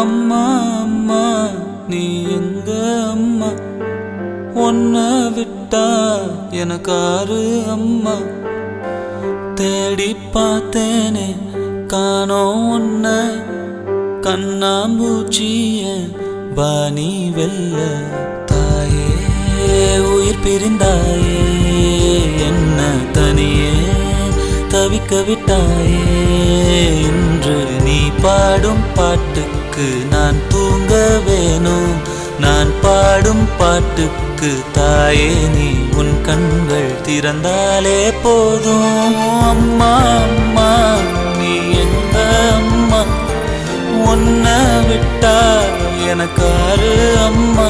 அம்மா அம்மா நீ எங்க அம்மா, உன்னை விட்டா எனக்காரு அம்மா. தேடி பார்த்தேனே காணோம் உன்னை, கண்ணாம்பூச்சிய வாணி வெல்ல. தாயே உயிர் பிரிந்தாயே, என்ன தனியே தவிக்க விட்டாயே. இன்று நீ பாடும் பாட்டுக்கு நான் தூங்க வேணும், நான் பாடும் பாட்டுக்கு தாயே நீ உன் கண்கள் திறந்தாலே போதும். அம்மா அம்மா நீ எங்க அம்மா, உன்னை விட்டா எனக்காரு அம்மா.